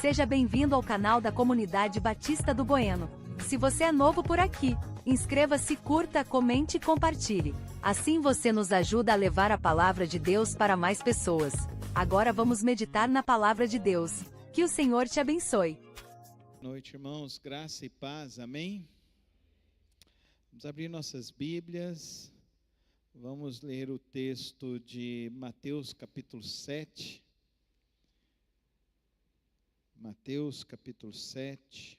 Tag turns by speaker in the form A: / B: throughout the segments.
A: Seja bem-vindo ao canal da Comunidade Batista do Bueno. Se você é novo por aqui, inscreva-se, curta, comente e compartilhe. Assim você nos ajuda a levar a palavra de Deus para mais pessoas. Agora vamos meditar na palavra de Deus. Que o Senhor te abençoe.
B: Boa noite, irmãos. Graça e paz. Amém? Vamos abrir nossas Bíblias. Vamos ler o texto de Mateus capítulo 7. Mateus capítulo 7.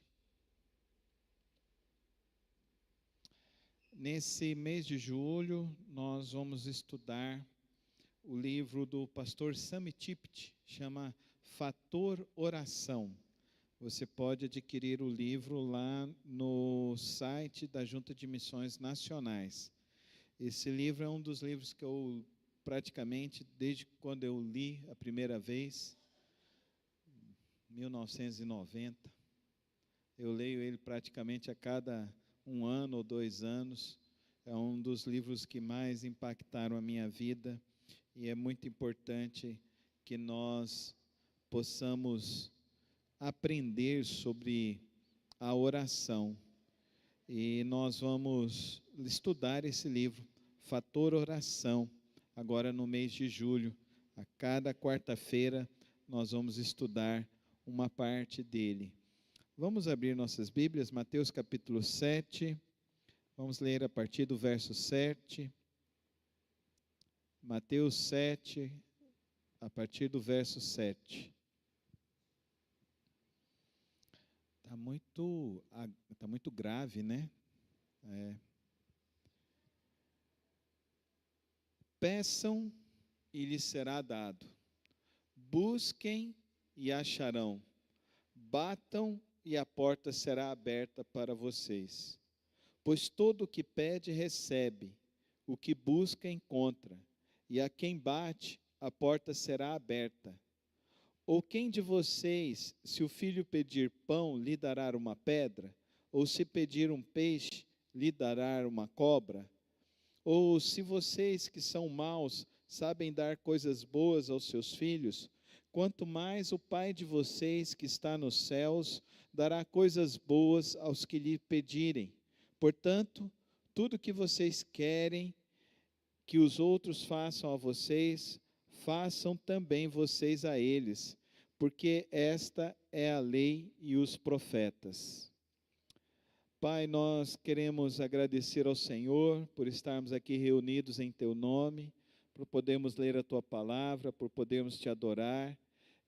B: Nesse mês de julho, nós vamos estudar o livro do pastor Sami Tippit, chama Fator Oração. Você pode adquirir o livro lá no site da Junta de Missões Nacionais. Esse livro é um dos livros que eu praticamente, desde quando eu li a primeira vez, 1990, eu leio ele praticamente a cada 1 ano ou 2 anos. É um dos livros que mais impactaram a minha vida e é muito importante que nós possamos aprender sobre a oração. E nós vamos estudar esse livro, Fator Oração, agora no mês de julho. A cada quarta-feira nós vamos estudar uma parte dele. Vamos abrir nossas Bíblias, Mateus capítulo 7, vamos ler a partir do verso 7. Mateus 7, a partir do verso 7. Está muito grave, né? Peçam e lhes será dado. Busquem e acharão. Batam e a porta será aberta para vocês. Pois todo o que pede recebe, o que busca encontra, e a quem bate a porta será aberta. Ou quem de vocês, se o filho pedir pão, lhe dará uma pedra? Ou se pedir um peixe, lhe dará uma cobra? Ou se vocês que são maus, sabem dar coisas boas aos seus filhos, quanto mais o Pai de vocês que está nos céus dará coisas boas aos que lhe pedirem. Portanto, tudo que vocês querem que os outros façam a vocês, façam também vocês a eles, porque esta é a lei e os profetas. Pai, nós queremos agradecer ao Senhor por estarmos aqui reunidos em Teu nome, por podermos ler a Tua palavra, por podermos Te adorar.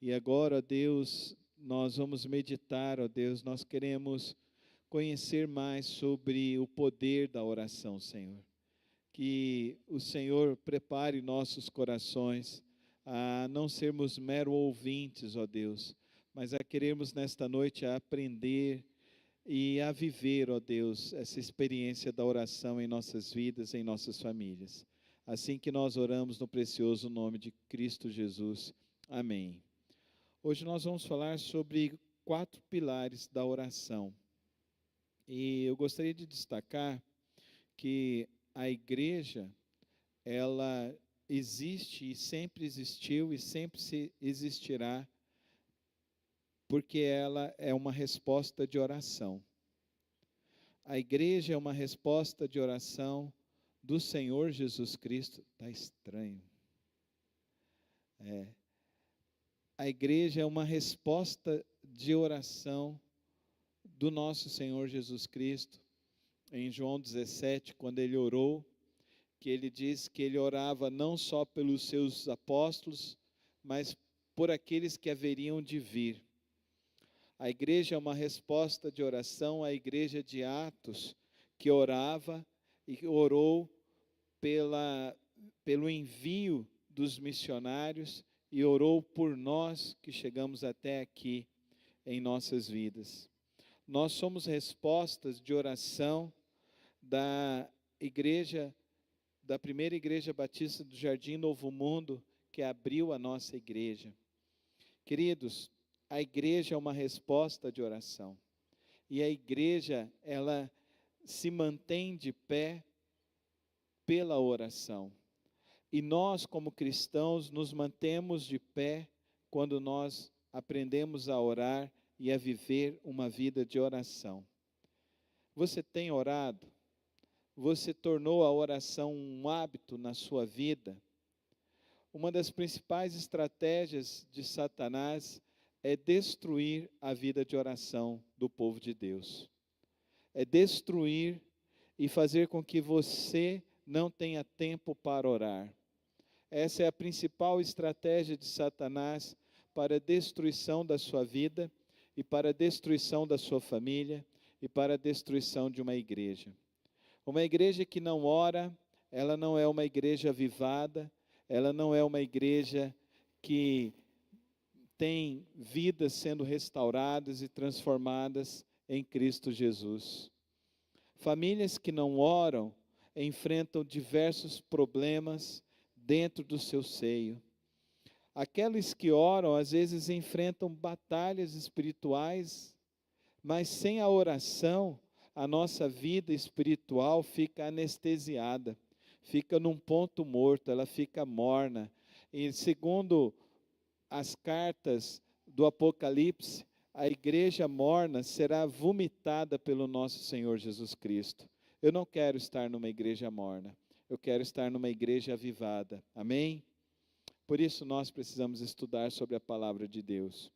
B: E agora, ó Deus, nós vamos meditar, ó Deus, nós queremos conhecer mais sobre o poder da oração, Senhor. Que o Senhor prepare nossos corações a não sermos mero ouvintes, ó Deus, mas a querermos nesta noite a aprender e a viver, ó Deus, essa experiência da oração em nossas vidas, em nossas famílias. Assim que nós oramos no precioso nome de Cristo Jesus. Amém. Hoje nós vamos falar sobre 4 pilares da oração. E eu gostaria de destacar que a igreja, ela existe e sempre existiu e sempre existirá, porque ela é uma resposta de oração. A igreja é uma resposta de oração do Senhor Jesus Cristo. Está estranho. A igreja é uma resposta de oração do nosso Senhor Jesus Cristo. Em João 17, quando ele orou, que ele diz que ele orava não só pelos seus apóstolos, mas por aqueles que haveriam de vir. A igreja é uma resposta de oração à igreja de Atos, que orava e orou pelo envio dos missionários e orou por nós que chegamos até aqui em nossas vidas. Nós somos respostas de oração da igreja, da primeira igreja batista do Jardim Novo Mundo, que abriu a nossa igreja. Queridos, a igreja é uma resposta de oração. E a igreja, ela se mantém de pé pela oração. E nós, como cristãos, nos mantemos de pé quando nós aprendemos a orar e a viver uma vida de oração. Você tem orado? Você tornou a oração um hábito na sua vida? Uma das principais estratégias de Satanás é destruir a vida de oração do povo de Deus. É destruir e fazer com que você não tenha tempo para orar. Essa é a principal estratégia de Satanás para a destruição da sua vida e para a destruição da sua família e para a destruição de uma igreja. Uma igreja que não ora, ela não é uma igreja avivada, ela não é uma igreja que tem vidas sendo restauradas e transformadas em Cristo Jesus. Famílias que não oram enfrentam diversos problemas dentro do seu seio. Aqueles que oram, às vezes, enfrentam batalhas espirituais, mas sem a oração, a nossa vida espiritual fica anestesiada, fica num ponto morto, ela fica morna. E segundo as cartas do Apocalipse, a igreja morna será vomitada pelo nosso Senhor Jesus Cristo. Eu não quero estar numa igreja morna, eu quero estar numa igreja avivada. Amém? Por isso nós precisamos estudar sobre a palavra de Deus.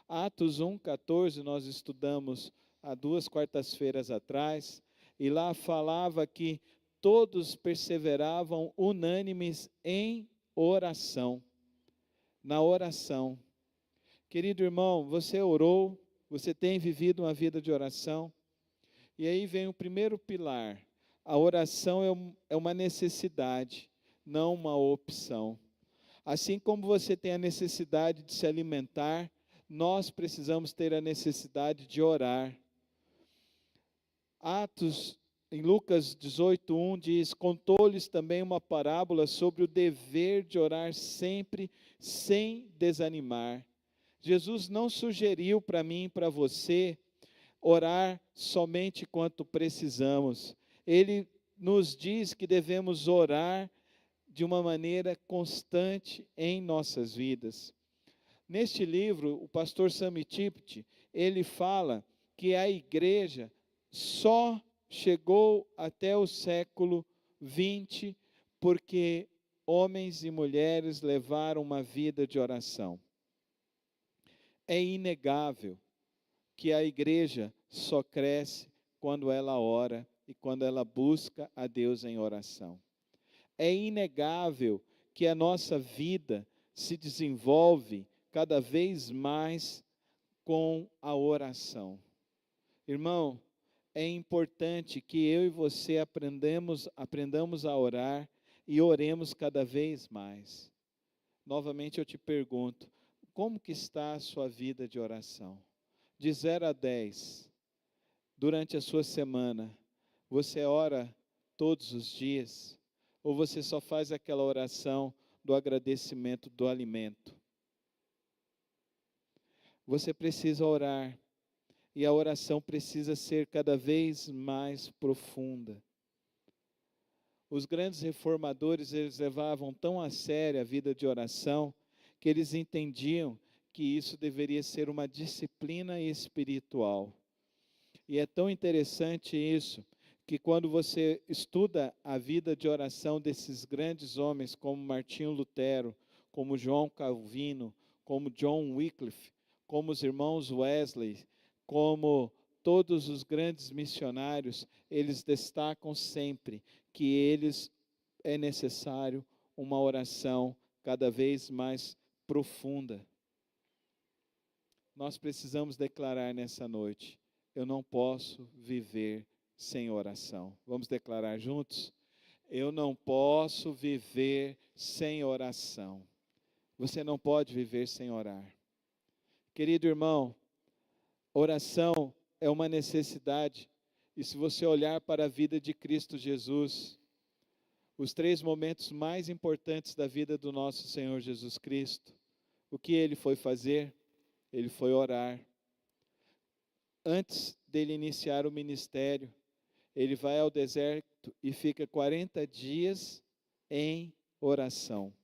B: Atos 1:14 nós estudamos há 2 quartas-feiras atrás, e lá falava que todos perseveravam unânimes em oração. Na oração. Querido irmão, você orou, você tem vivido uma vida de oração, e aí vem o primeiro pilar. A oração é uma necessidade, não uma opção. Assim como você tem a necessidade de se alimentar, nós precisamos ter a necessidade de orar. Em Lucas 18:1 diz: contou-lhes também uma parábola sobre o dever de orar sempre, sem desanimar. Jesus não sugeriu para mim e para você orar somente quanto precisamos. Ele nos diz que devemos orar de uma maneira constante em nossas vidas. Neste livro, o pastor Sami Tipti, ele fala que a igreja só chegou até o século XX porque homens e mulheres levaram uma vida de oração. É inegável que a igreja só cresce quando ela ora e quando ela busca a Deus em oração. É inegável que a nossa vida se desenvolve cada vez mais com a oração. Irmão, é importante que eu e você aprendamos a orar e oremos cada vez mais. Novamente eu te pergunto, como que está a sua vida de oração? De 0 a 10, durante a sua semana, você ora todos os dias? Ou você só faz aquela oração do agradecimento do alimento? Você precisa orar. E a oração precisa ser cada vez mais profunda. Os grandes reformadores, eles levavam tão a sério a vida de oração, que eles entendiam que isso deveria ser uma disciplina espiritual. E é tão interessante isso, que quando você estuda a vida de oração desses grandes homens, como Martinho Lutero, como João Calvino, como John Wycliffe, como os irmãos Wesley, como todos os grandes missionários, eles destacam sempre que é necessário uma oração cada vez mais profunda. Nós precisamos declarar nessa noite: eu não posso viver sem oração. Vamos declarar juntos? Eu não posso viver sem oração. Você não pode viver sem orar. Querido irmão, oração é uma necessidade, e se você olhar para a vida de Cristo Jesus, os 3 momentos mais importantes da vida do nosso Senhor Jesus Cristo, o que ele foi fazer? Ele foi orar. Antes dele iniciar o ministério, ele vai ao deserto e fica 40 dias em oração.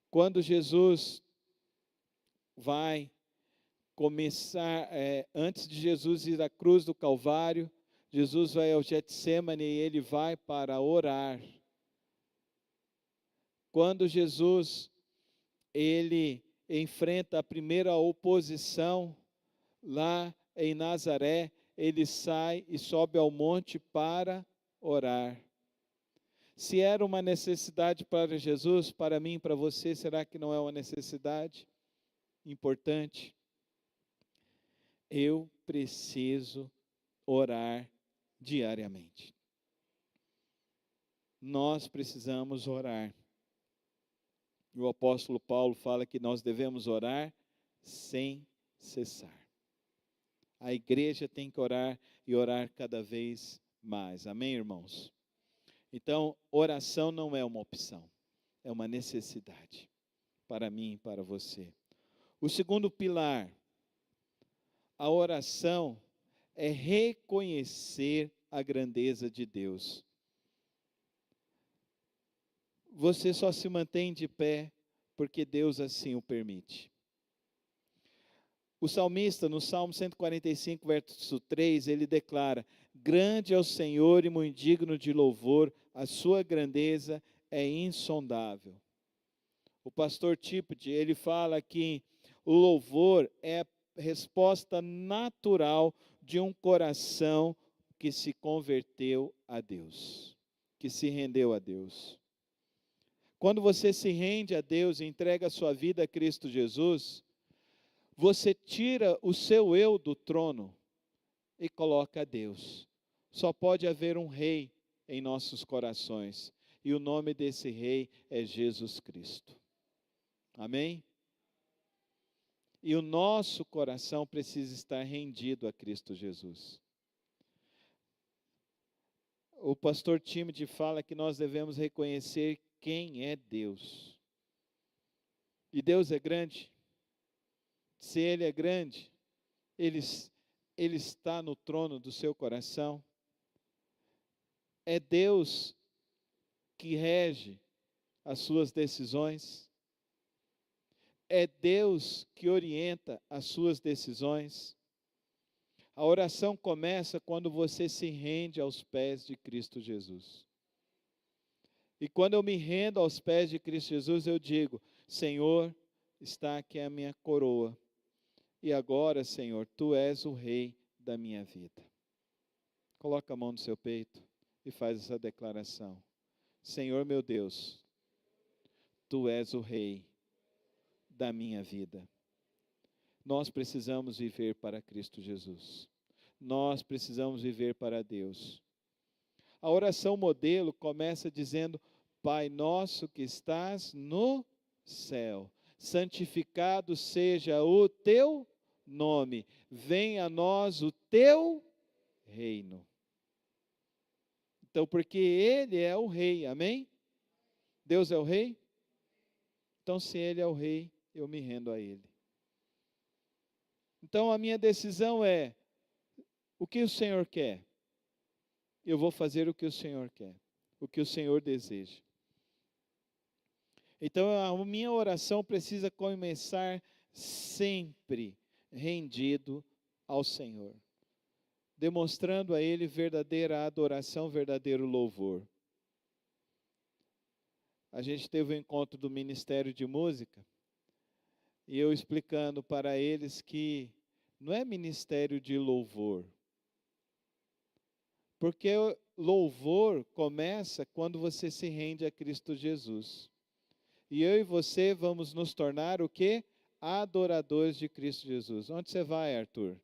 B: Quando Jesus vai começar, antes de Jesus ir à cruz do Calvário, Jesus vai ao Getsêmani e ele vai para orar. Quando Jesus, ele enfrenta a primeira oposição lá em Nazaré, ele sai e sobe ao monte para orar. Se era uma necessidade para Jesus, para mim, para você, será que não é uma necessidade importante? Eu preciso orar diariamente. Nós precisamos orar. O apóstolo Paulo fala que nós devemos orar sem cessar. A igreja tem que orar e orar cada vez mais. Amém, irmãos? Então, oração não é uma opção, é uma necessidade para mim e para você. O segundo pilar, a oração é reconhecer a grandeza de Deus. Você só se mantém de pé porque Deus assim o permite. O salmista, no Salmo 145, verso 3, ele declara: grande é o Senhor e muito digno de louvor, a sua grandeza é insondável. O pastor Tipoti, ele fala que o louvor é a resposta natural de um coração que se converteu a Deus, que se rendeu a Deus. Quando você se rende a Deus e entrega a sua vida a Cristo Jesus, você tira o seu eu do trono e coloca a Deus. Só pode haver um rei em nossos corações, e o nome desse rei é Jesus Cristo. Amém? E o nosso coração precisa estar rendido a Cristo Jesus. O pastor Timothy fala que nós devemos reconhecer quem é Deus. E Deus é grande. Se Ele é grande, Ele está no trono do seu coração. É Deus que rege as suas decisões. É Deus que orienta as suas decisões. A oração começa quando você se rende aos pés de Cristo Jesus. E quando eu me rendo aos pés de Cristo Jesus, eu digo: Senhor, está aqui a minha coroa. E agora, Senhor, Tu és o Rei da minha vida. Coloca a mão no seu peito e faz essa declaração. Senhor meu Deus, Tu és o Rei da minha vida. Nós precisamos viver para Cristo Jesus. Nós precisamos viver para Deus. A oração modelo começa dizendo: Pai nosso que estás no céu, santificado seja o Teu nome, venha a nós o Teu reino. Então, porque Ele é o Rei, amém? Deus é o Rei? Então, se Ele é o Rei, eu me rendo a Ele. Então, a minha decisão é: o que o Senhor quer? Eu vou fazer o que o Senhor quer, o que o Senhor deseja. Então, a minha oração precisa começar sempre rendido ao Senhor, demonstrando a Ele verdadeira adoração, verdadeiro louvor. A gente teve um encontro do Ministério de Música, e eu explicando para eles que não é ministério de louvor, porque louvor começa quando você se rende a Cristo Jesus. E eu e você vamos nos tornar o quê? Adoradores de Cristo Jesus. Onde você vai, Arthur?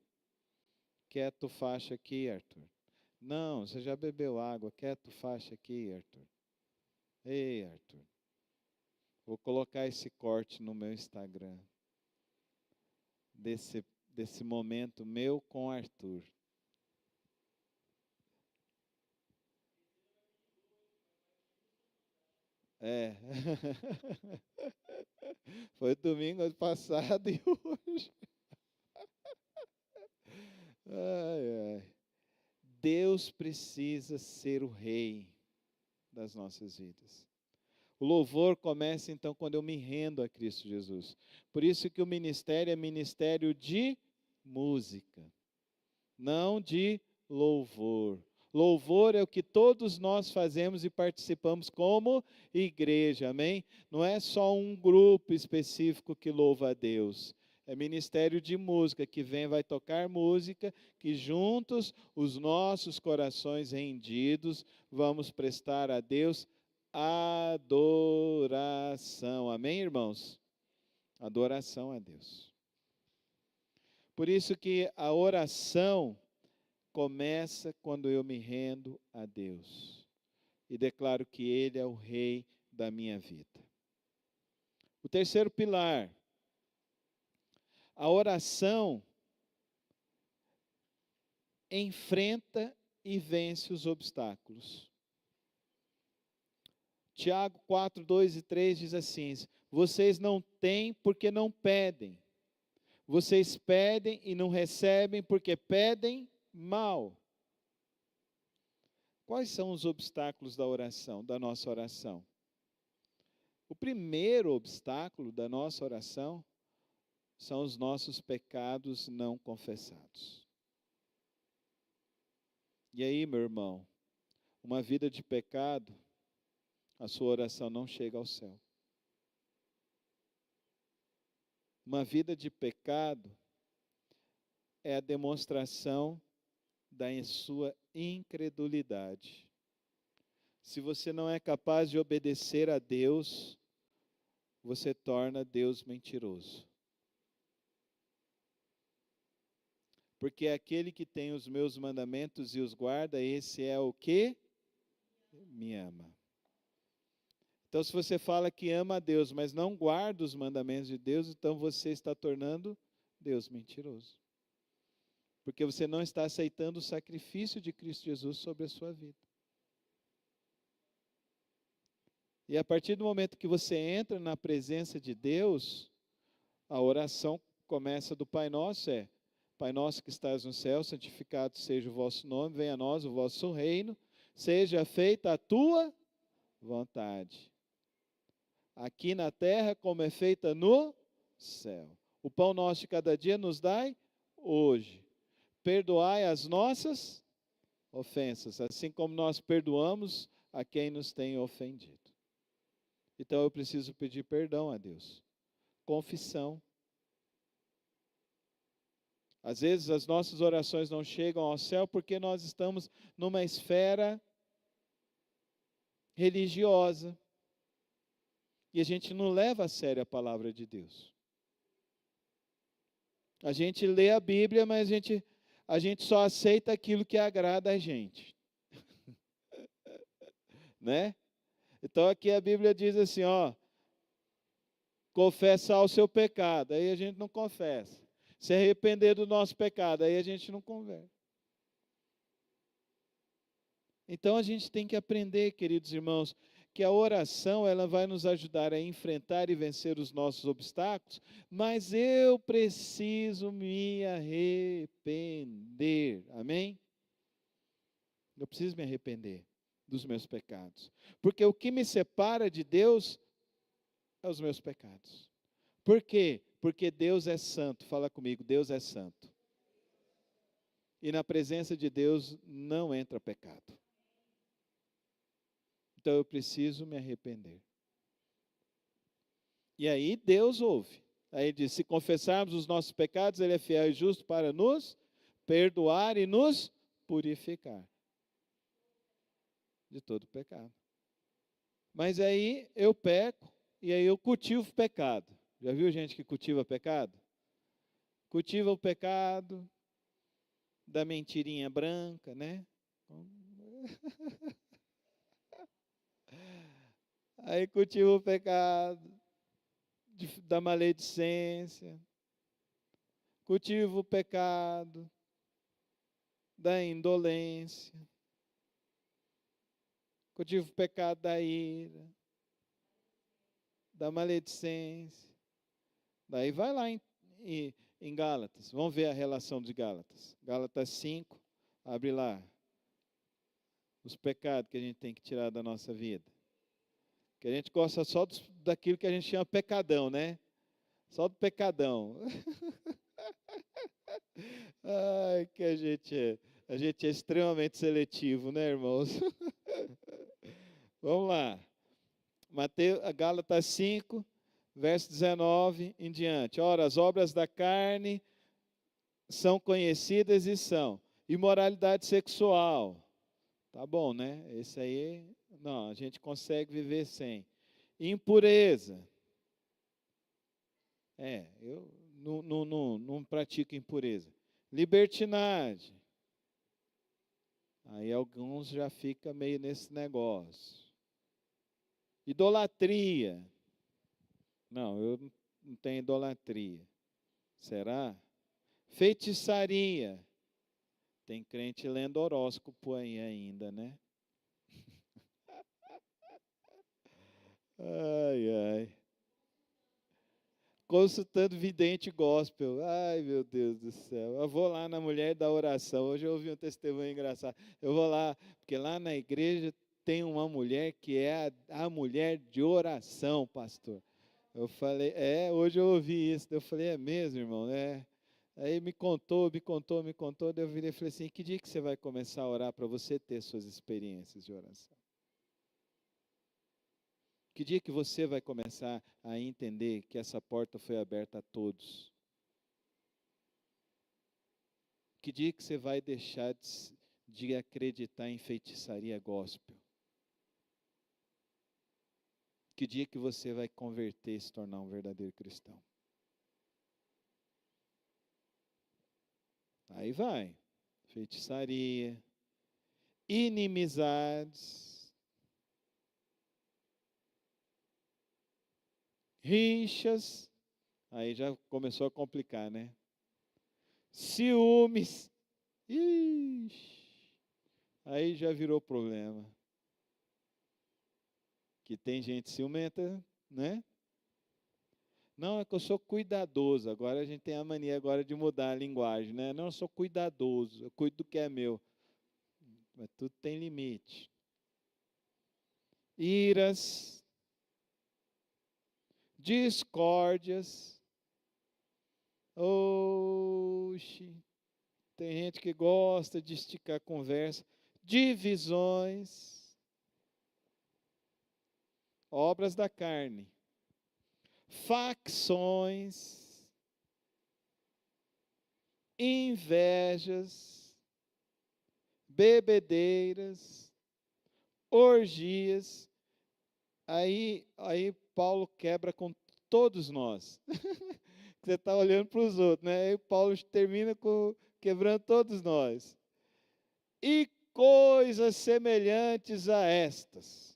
B: Quieto, faixa aqui, Arthur. Não, você já bebeu água. Quieto, faixa aqui, Arthur. Ei, Arthur. Vou colocar esse corte no meu Instagram. Desse momento meu com Arthur. É. Foi domingo passado e hoje. Ai, ai. Deus precisa ser o Rei das nossas vidas. O louvor começa então quando eu me rendo a Cristo Jesus. Por isso que o ministério é ministério de música, não de louvor. Louvor é o que todos nós fazemos e participamos como igreja, amém? Não é só um grupo específico que louva a Deus. É ministério de música, que vem, vai tocar música, que juntos, os nossos corações rendidos, vamos prestar a Deus adoração. Amém, irmãos? Adoração a Deus. Por isso que a oração começa quando eu me rendo a Deus e declaro que Ele é o Rei da minha vida. O terceiro pilar, a oração enfrenta e vence os obstáculos. Tiago 4, 2 e 3 diz assim: vocês não têm porque não pedem. Vocês pedem e não recebem porque pedem mal. Quais são os obstáculos da oração, da nossa oração? O primeiro obstáculo da nossa oração são os nossos pecados não confessados. E aí, meu irmão, uma vida de pecado, a sua oração não chega ao céu. Uma vida de pecado é a demonstração da sua incredulidade. Se você não é capaz de obedecer a Deus, você torna Deus mentiroso. Porque aquele que tem os meus mandamentos e os guarda, esse é o que me ama. Então, se você fala que ama a Deus, mas não guarda os mandamentos de Deus, então você está tornando Deus mentiroso. Porque você não está aceitando o sacrifício de Cristo Jesus sobre a sua vida. E a partir do momento que você entra na presença de Deus, a oração começa do Pai Nosso, Pai Nosso que estás no céu, santificado seja o vosso nome, venha a nós o vosso reino, seja feita a tua vontade. Aqui na terra como é feita no céu. O pão nosso de cada dia nos dai hoje. Perdoai as nossas ofensas, assim como nós perdoamos a quem nos tem ofendido. Então eu preciso pedir perdão a Deus. Confissão. Às vezes as nossas orações não chegam ao céu porque nós estamos numa esfera religiosa. E a gente não leva a sério a palavra de Deus. A gente lê a Bíblia, mas a gente só aceita aquilo que agrada a gente. Né? Então aqui a Bíblia diz assim, confessar o seu pecado, aí a gente não confessa. Se arrepender do nosso pecado, aí a gente não converte. Então a gente tem que aprender, queridos irmãos, que a oração ela vai nos ajudar a enfrentar e vencer os nossos obstáculos, mas eu preciso me arrepender. Amém? Eu preciso me arrepender dos meus pecados. Porque o que me separa de Deus é os meus pecados. Por quê? Porque Deus é santo. Fala comigo, Deus é santo. E na presença de Deus não entra pecado. Então eu preciso me arrepender. E aí Deus ouve. Aí ele diz, se confessarmos os nossos pecados, Ele é fiel e justo para nos perdoar e nos purificar de todo pecado. Mas aí eu peco e aí eu cultivo pecado. Já viu gente que cultiva pecado? Cultiva o pecado da mentirinha branca, né? Aí cultiva o pecado da maledicência, cultiva o pecado da indolência, cultiva o pecado da ira, da maledicência. Daí vai lá em Gálatas, vamos ver a relação de Gálatas. Gálatas 5, abre lá. Os pecados que a gente tem que tirar da nossa vida. Que a gente gosta só daquilo que a gente chama pecadão, né? Só do pecadão. Ai, que a gente é extremamente seletivo, né, irmãos? Vamos lá. Gálatas 5, verso 19 em diante. Ora, as obras da carne são conhecidas e são imoralidade sexual. Tá bom, né? Esse aí, não, a gente consegue viver sem. Impureza. Eu não pratico impureza. Libertinagem. Aí alguns já ficam meio nesse negócio. Idolatria. Não, eu não tenho idolatria. Será? Feitiçaria. Tem crente lendo horóscopo aí ainda, né? Ai, ai. Consultando vidente gospel. Ai, meu Deus do céu. Eu vou lá na mulher da oração. Hoje eu ouvi um testemunho engraçado. Eu vou lá, porque lá na igreja tem uma mulher que é a mulher de oração, pastor. Eu falei, hoje eu ouvi isso. Eu falei, é mesmo, irmão? Aí me contou. Daí eu virei e falei assim, que dia que você vai começar a orar para você ter suas experiências de oração? Que dia que você vai começar a entender que essa porta foi aberta a todos? Que dia que você vai deixar de acreditar em feitiçaria gospel? Que dia que você vai converter e se tornar um verdadeiro cristão? Aí vai. Feitiçaria, inimizades, rixas. Aí já começou a complicar, né? Ciúmes. Ixi, aí já virou problema. Que tem gente ciumenta, né? Não, é que eu sou cuidadoso. Agora a gente tem a mania agora de mudar a linguagem, né? Não, eu sou cuidadoso, eu cuido do que é meu. Mas tudo tem limite. Iras, discórdias. Oxi, tem gente que gosta de esticar a conversa. Divisões, obras da carne. Facções, invejas, bebedeiras, orgias. Aí Paulo quebra com todos nós. Você está olhando para os outros, né? Aí Paulo termina quebrando todos nós. E coisas semelhantes a estas.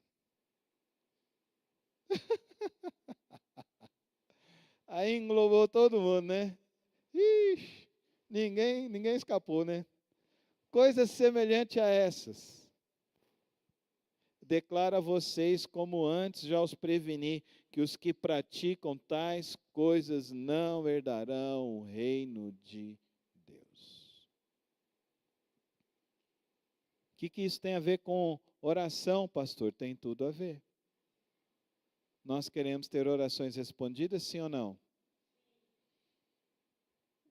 B: Aí englobou todo mundo, né? Ixi, ninguém escapou, né? Coisas semelhantes a essas. Declaro a vocês, como antes já os preveni, que os que praticam tais coisas não herdarão o reino de Deus. O que isso tem a ver com oração, pastor? Tem tudo a ver. Nós queremos ter orações respondidas, sim ou não?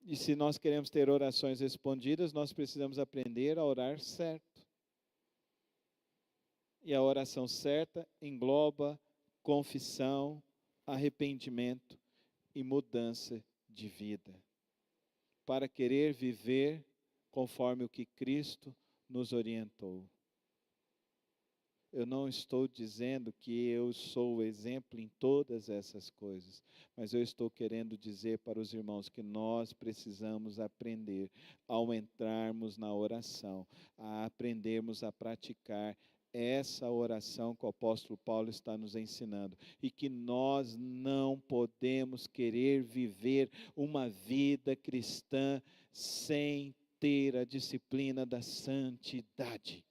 B: E se nós queremos ter orações respondidas, nós precisamos aprender a orar certo. E a oração certa engloba confissão, arrependimento e mudança de vida. Para querer viver conforme o que Cristo nos orientou. Eu não estou dizendo que eu sou o exemplo em todas essas coisas, mas eu estou querendo dizer para os irmãos que nós precisamos aprender, ao entrarmos na oração, a aprendermos a praticar essa oração que o apóstolo Paulo está nos ensinando, e que nós não podemos querer viver uma vida cristã sem ter a disciplina da santidade.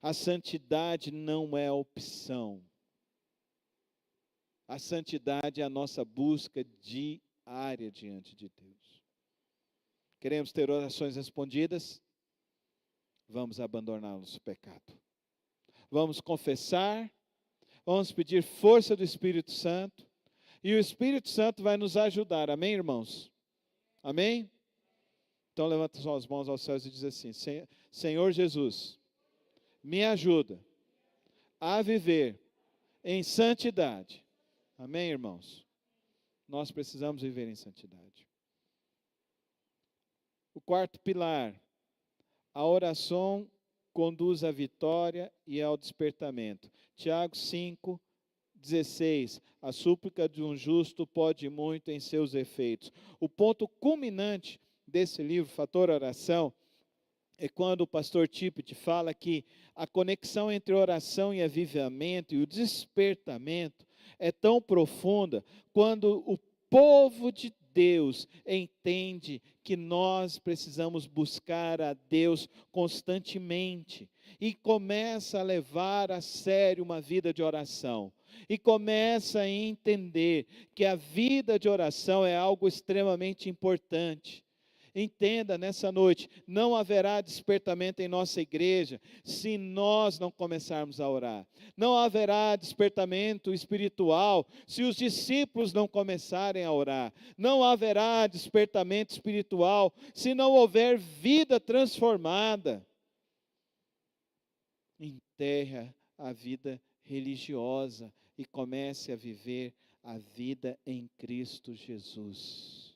B: A santidade não é opção. A santidade é a nossa busca diária diante de Deus. Queremos ter orações respondidas? Vamos abandonar nosso pecado. vamos confessar, vamos pedir força do Espírito Santo, e o Espírito Santo vai nos ajudar, amém, irmãos? Amém? Então levanta suas mãos aos céus e diz assim: Senhor Jesus, me ajuda a viver em santidade. Amém, irmãos? Nós precisamos viver em santidade. O quarto pilar, a oração conduz à vitória e ao despertamento. Tiago 5:16, a súplica de um justo pode muito em seus efeitos. O ponto culminante desse livro, Fator Oração, é quando o pastor Tippett fala que a conexão entre oração e avivamento e o despertamento é tão profunda quando o povo de Deus entende que nós precisamos buscar a Deus constantemente e começa a levar a sério uma vida de oração. E começa a entender que a vida de oração é algo extremamente importante. Entenda nessa noite, não haverá despertamento em nossa igreja se nós não começarmos a orar. Não haverá despertamento espiritual se os discípulos não começarem a orar. Não haverá despertamento espiritual se não houver vida transformada. Enterra a vida religiosa e comece a viver a vida em Cristo Jesus.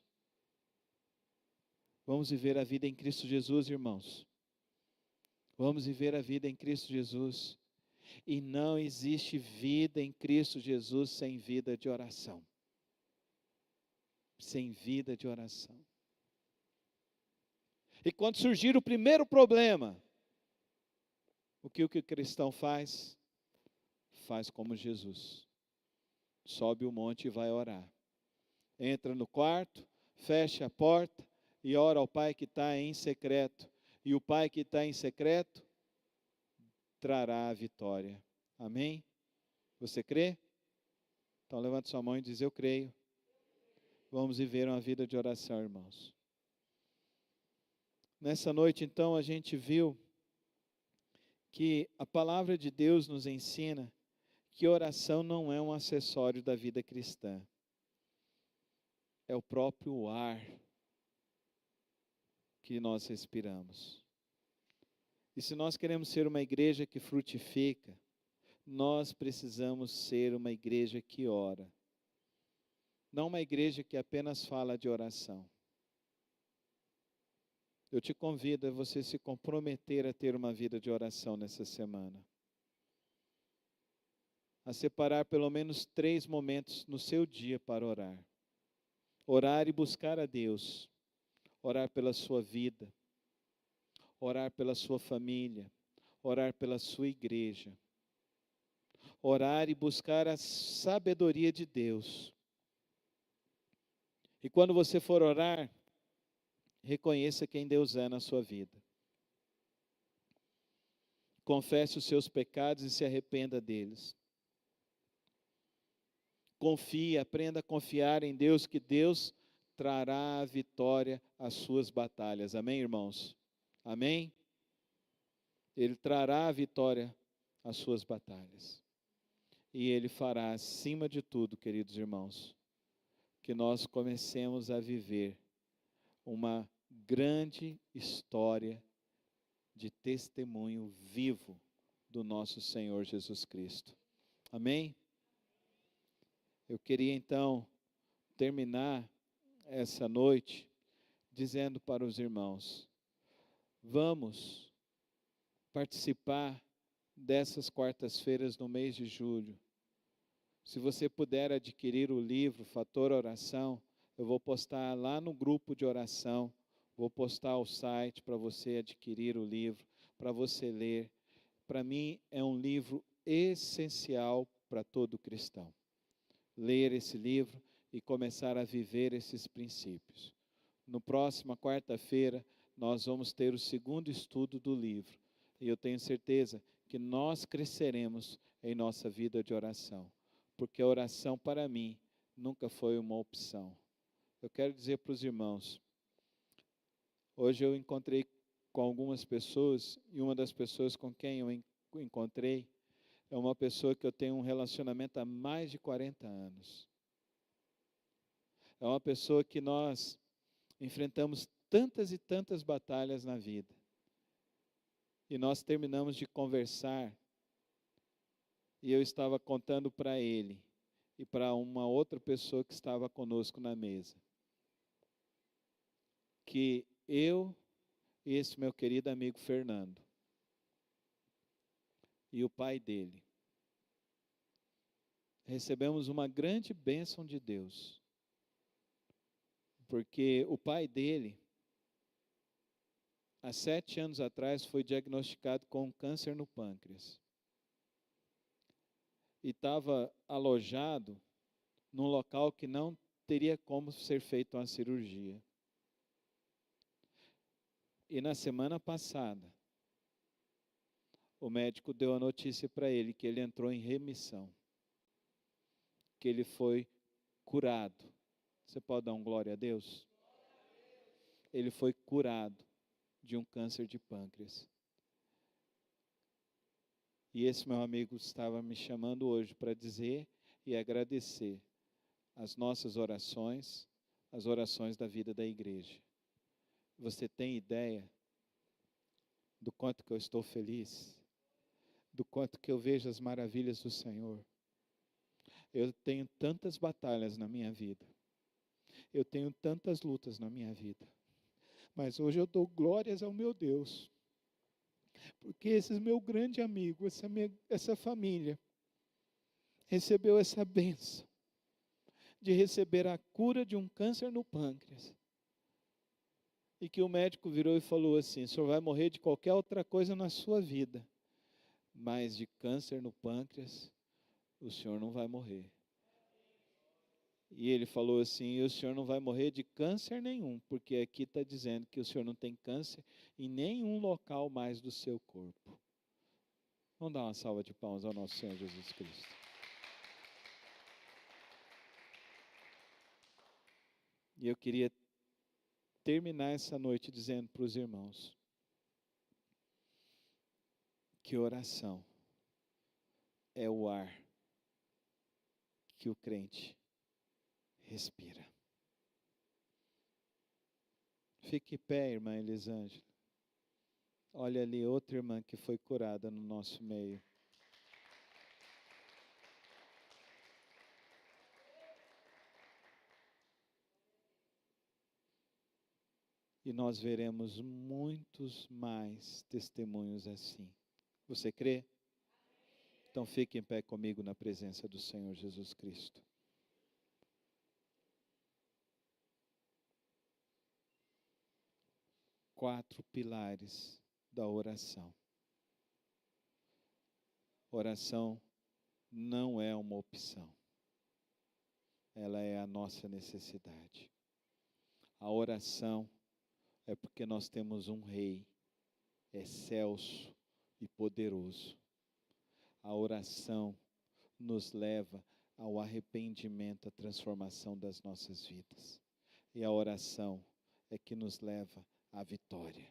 B: Vamos viver a vida em Cristo Jesus, irmãos. Vamos viver a vida em Cristo Jesus. E não existe vida em Cristo Jesus sem vida de oração. Sem vida de oração. E quando surgir o primeiro problema, o que o cristão faz? Faz como Jesus. Sobe o monte e vai orar. Entra no quarto, fecha a porta, e ora ao Pai que está em secreto. E o Pai que está em secreto trará a vitória. Amém? Você crê? Então levante sua mão e diz: eu creio. Vamos viver uma vida de oração, irmãos. Nessa noite, então, a gente viu que a palavra de Deus nos ensina que oração não é um acessório da vida cristã. É o próprio ar que nós respiramos. E se nós queremos ser uma igreja que frutifica, nós precisamos ser uma igreja que ora. Não uma igreja que apenas fala de oração. Eu te convido a você se comprometer a ter uma vida de oração nessa semana. A separar pelo menos 3 momentos no seu dia para orar. Orar e buscar a Deus. Orar pela sua vida, orar pela sua família, orar pela sua igreja, orar e buscar a sabedoria de Deus. E quando você for orar, reconheça quem Deus é na sua vida. Confesse os seus pecados e se arrependa deles. Confie, aprenda a confiar em Deus, que Deus trará a vitória às suas batalhas. Amém, irmãos? Amém? Ele trará a vitória às suas batalhas. E Ele fará, acima de tudo, queridos irmãos, que nós comecemos a viver uma grande história de testemunho vivo do nosso Senhor Jesus Cristo. Amém? Eu queria então terminar essa noite dizendo para os irmãos: vamos participar dessas quartas-feiras no mês de julho. Se você puder adquirir o livro Fator Oração, eu vou postar lá no grupo de oração, vou postar o site para você adquirir o livro, para você ler. Para mim é um livro essencial para todo cristão. Ler esse livro e começar a viver esses princípios. No próxima quarta-feira, nós vamos ter o segundo estudo do livro. E eu tenho certeza que nós cresceremos em nossa vida de oração. Porque a oração, para mim, nunca foi uma opção. Eu quero dizer para os irmãos, hoje eu encontrei com algumas pessoas, e uma das pessoas com quem eu encontrei, é uma pessoa que eu tenho um relacionamento há mais de 40 anos. É uma pessoa que nós enfrentamos tantas e tantas batalhas na vida. E nós terminamos de conversar, e eu estava contando para ele e para uma outra pessoa que estava conosco na mesa, que eu e esse meu querido amigo Fernando, e o pai dele, recebemos uma grande bênção de Deus, porque o pai dele, há 7 anos atrás, foi diagnosticado com um câncer no pâncreas. E estava alojado num local que não teria como ser feita uma cirurgia. E na semana passada, o médico deu a notícia para ele que ele entrou em remissão, que ele foi curado. Você pode dar um glória a Deus? Ele foi curado de um câncer de pâncreas. E esse meu amigo estava me chamando hoje para dizer e agradecer as nossas orações, as orações da vida da igreja. Você tem ideia do quanto que eu estou feliz? Do quanto que eu vejo as maravilhas do Senhor? Eu tenho tantas batalhas na minha vida. Eu tenho tantas lutas na minha vida. Mas hoje eu dou glórias ao meu Deus. Porque esse meu grande amigo, essa família, recebeu essa bênção de receber a cura de um câncer no pâncreas. E que o médico virou e falou assim: o senhor vai morrer de qualquer outra coisa na sua vida, mas de câncer no pâncreas, o senhor não vai morrer. E ele falou assim: o senhor não vai morrer de câncer nenhum, porque aqui está dizendo que o senhor não tem câncer em nenhum local mais do seu corpo. Vamos dar uma salva de palmas ao nosso Senhor Jesus Cristo. E eu queria terminar essa noite dizendo para os irmãos que oração é o ar que o crente respira. Fique em pé, irmã Elisângela. Olha ali outra irmã que foi curada no nosso meio. E nós veremos muitos mais testemunhos assim. Você crê? Então fique em pé comigo na presença do Senhor Jesus Cristo. Quatro pilares da oração. Oração não é uma opção. Ela é a nossa necessidade. A oração é porque nós temos um rei excelso e poderoso. A oração nos leva ao arrependimento, à transformação das nossas vidas. E a oração é que nos leva à vitória.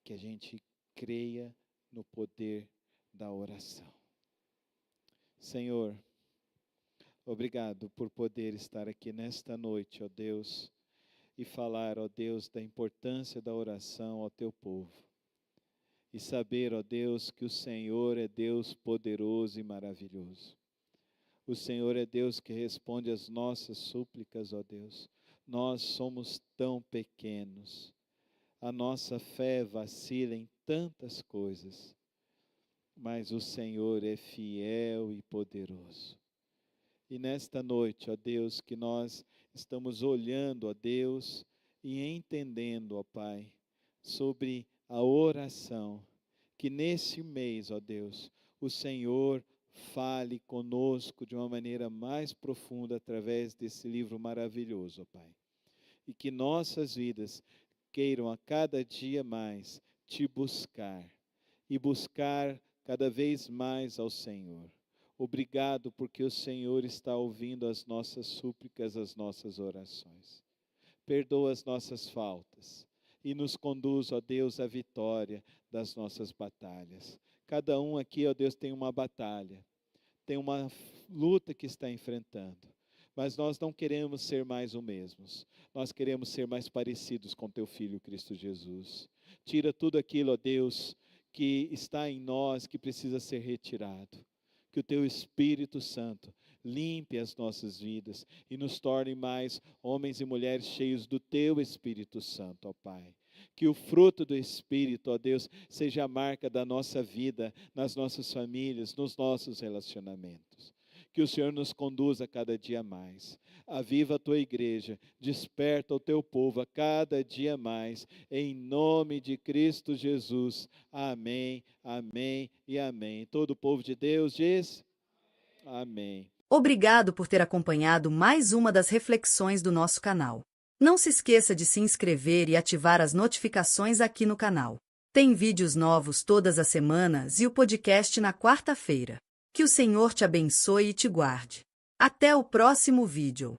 B: Que a gente creia no poder da oração. Senhor, obrigado por poder estar aqui nesta noite, ó Deus, e falar, ó Deus, da importância da oração ao teu povo. E saber, ó Deus, que o Senhor é Deus poderoso e maravilhoso. O Senhor é Deus que responde às nossas súplicas, ó Deus. Nós somos tão pequenos. A nossa fé vacila em tantas coisas. Mas o Senhor é fiel e poderoso. E nesta noite, ó Deus, que nós estamos olhando, ó Deus, e entendendo, ó Pai, sobre a oração, que nesse mês, ó Deus, o Senhor fale conosco de uma maneira mais profunda através desse livro maravilhoso, ó Pai. E que nossas vidas queiram a cada dia mais te buscar e buscar cada vez mais ao Senhor. Obrigado porque o Senhor está ouvindo as nossas súplicas, as nossas orações. Perdoa as nossas faltas e nos conduz, ó Deus, à vitória das nossas batalhas. Cada um aqui, ó Deus, tem uma batalha, tem uma luta que está enfrentando. Mas nós não queremos ser mais os mesmos. Nós queremos ser mais parecidos com teu Filho Cristo Jesus. Tira tudo aquilo, ó Deus, que está em nós, que precisa ser retirado. Que o teu Espírito Santo limpe as nossas vidas e nos torne mais homens e mulheres cheios do teu Espírito Santo, ó Pai. Que o fruto do Espírito, ó Deus, seja a marca da nossa vida, nas nossas famílias, nos nossos relacionamentos. Que o Senhor nos conduza cada dia mais. Aviva a tua igreja, desperta o teu povo a cada dia mais, em nome de Cristo Jesus. Amém, amém e amém. Todo o povo de Deus diz amém.
C: Obrigado por ter acompanhado mais uma das reflexões do nosso canal. Não se esqueça de se inscrever e ativar as notificações aqui no canal. Tem vídeos novos todas as semanas e o podcast na quarta-feira. Que o Senhor te abençoe e te guarde. Até o próximo vídeo.